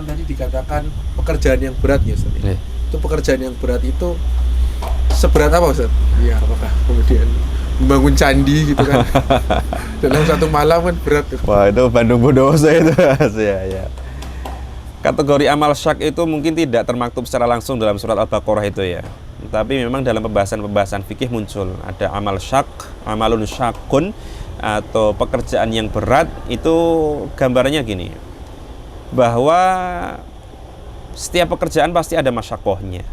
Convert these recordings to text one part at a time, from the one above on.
kan tadi dikatakan pekerjaan yang berat ya Ustaz. Itu pekerjaan yang berat itu seberat apa Ustaz? Iya, apakah kemudian membangun candi gitu kan dalam satu malam kan berat. Wah, itu Bandung Bondowoso itu. Ya. Kategori amal syak itu mungkin tidak termaktub secara langsung dalam surat Al-Baqarah itu ya. Tapi memang dalam pembahasan fikih muncul ada amal syak, amalun syakun, atau pekerjaan yang berat. Itu gambarannya gini, bahwa setiap pekerjaan pasti ada masyakohnya,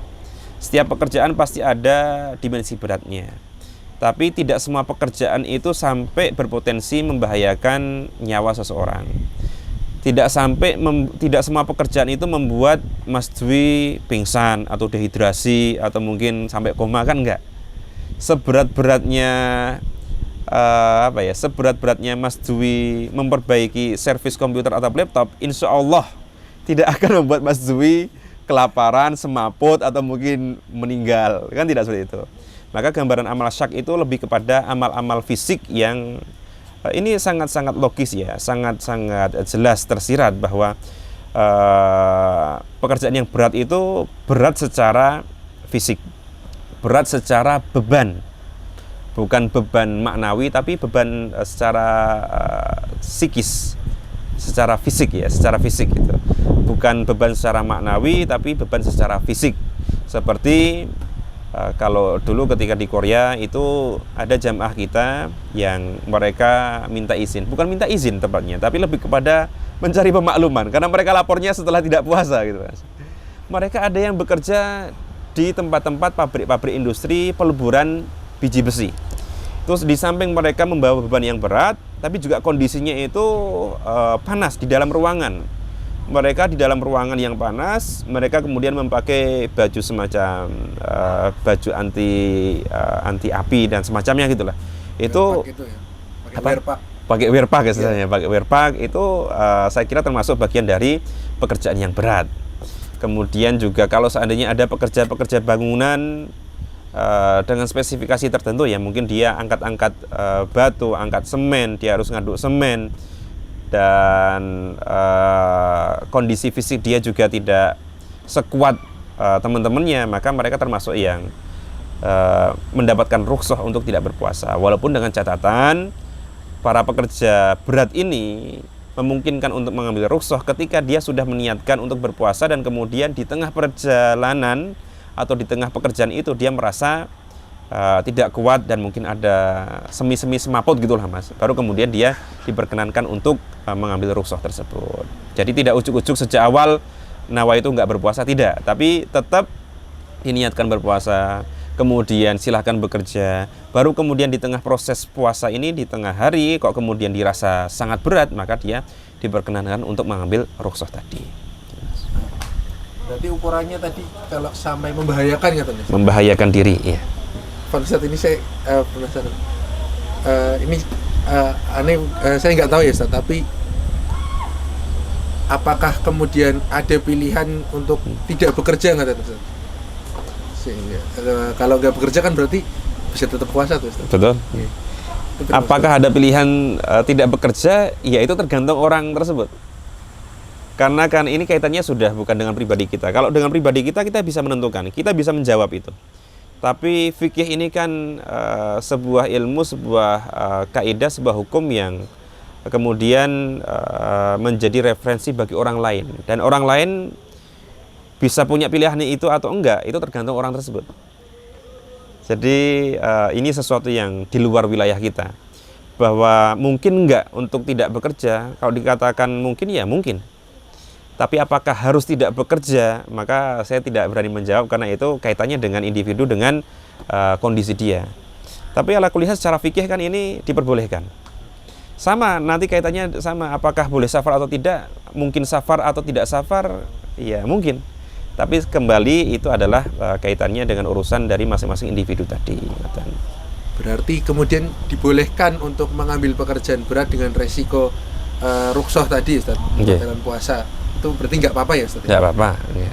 setiap pekerjaan pasti ada dimensi beratnya. Tapi tidak semua pekerjaan itu sampai berpotensi membahayakan nyawa seseorang. Tidak semua pekerjaan itu membuat Mas Dwi pingsan atau dehidrasi atau mungkin sampai koma, kan enggak. Seberat-beratnya seberat-beratnya Mas Dwi memperbaiki servis komputer atau laptop, insya Allah tidak akan membuat Mas Dwi kelaparan, semaput atau mungkin meninggal, kan tidak seperti itu. Maka gambaran amal syak itu lebih kepada amal-amal fisik yang ini sangat-sangat logis ya, sangat-sangat jelas tersirat bahwa pekerjaan yang berat itu berat secara fisik, berat secara beban, bukan beban maknawi tapi beban secara psikis, secara fisik ya, secara fisik itu. Bukan beban secara maknawi tapi beban secara fisik. Seperti kalau dulu ketika di Korea itu ada jamaah kita yang mereka minta izin, bukan minta izin tepatnya, tapi lebih kepada mencari pemakluman karena mereka lapornya setelah tidak puasa gitu Mas. Mereka ada yang bekerja di tempat-tempat pabrik-pabrik industri peleburan biji besi. Terus di samping mereka membawa beban yang berat, tapi juga kondisinya itu panas di dalam ruangan. Mereka di dalam ruangan yang panas, mereka kemudian memakai baju semacam baju anti api dan semacamnya gitulah. Itu pakai wearpack istilahnya, pakai wearpack itu saya kira termasuk bagian dari pekerjaan yang berat. Kemudian juga kalau seandainya ada pekerja-pekerja bangunan dengan spesifikasi tertentu ya, mungkin dia angkat-angkat batu, angkat semen, dia harus ngaduk semen, dan kondisi fisik dia juga tidak sekuat teman-temannya, maka mereka termasuk yang mendapatkan rukhsah untuk tidak berpuasa. Walaupun dengan catatan para pekerja berat ini memungkinkan untuk mengambil rukhsah ketika dia sudah meniatkan untuk berpuasa dan kemudian di tengah perjalanan atau di tengah pekerjaan itu dia merasa tidak kuat dan mungkin ada semi-semi semaput gitulah Mas. Baru kemudian dia diperkenankan untuk mengambil rukhsah tersebut. Jadi tidak ujuk-ujuk sejak awal nawa itu nggak berpuasa, tidak. Tapi tetap diniatkan berpuasa, kemudian silahkan bekerja. Baru kemudian di tengah proses puasa ini, di tengah hari kok kemudian dirasa sangat berat, maka dia diperkenankan untuk mengambil rukhsah tadi. Berarti ukurannya tadi kalau sampai membahayakan katanya. Membahayakan diri, ya. Pada saat ini saya penasaran. Saya nggak tahu ya Ustaz, tapi apakah kemudian ada pilihan untuk tidak bekerja nggak Ustaz? Kalau nggak bekerja kan berarti bisa tetap puasa tuh Ustaz. Betul. Ya. Apakah ada pilihan tidak bekerja? Ya itu tergantung orang tersebut. Karena kan ini kaitannya sudah bukan dengan pribadi kita. Kalau dengan pribadi kita bisa menentukan, kita bisa menjawab itu. Tapi fikih ini kan sebuah ilmu, sebuah kaidah, sebuah hukum yang kemudian menjadi referensi bagi orang lain. Dan orang lain bisa punya pilihan itu atau enggak, itu tergantung orang tersebut. Jadi ini sesuatu yang di luar wilayah kita. Bahwa mungkin enggak untuk tidak bekerja, kalau dikatakan mungkin ya mungkin. Tapi apakah harus tidak bekerja? Maka saya tidak berani menjawab karena itu kaitannya dengan individu, dengan kondisi dia. Tapi ala kulli hal secara fikih kan ini diperbolehkan. Sama, nanti kaitannya sama, apakah boleh safar atau tidak? Mungkin safar atau tidak safar? Ya mungkin. Tapi kembali itu adalah kaitannya dengan urusan dari masing-masing individu tadi. Berarti kemudian dibolehkan untuk mengambil pekerjaan berat dengan resiko rukhsah tadi Ustaz, dalam puasa. Itu berarti nggak apa-apa ya Ustaz? Nggak apa-apa. Ya.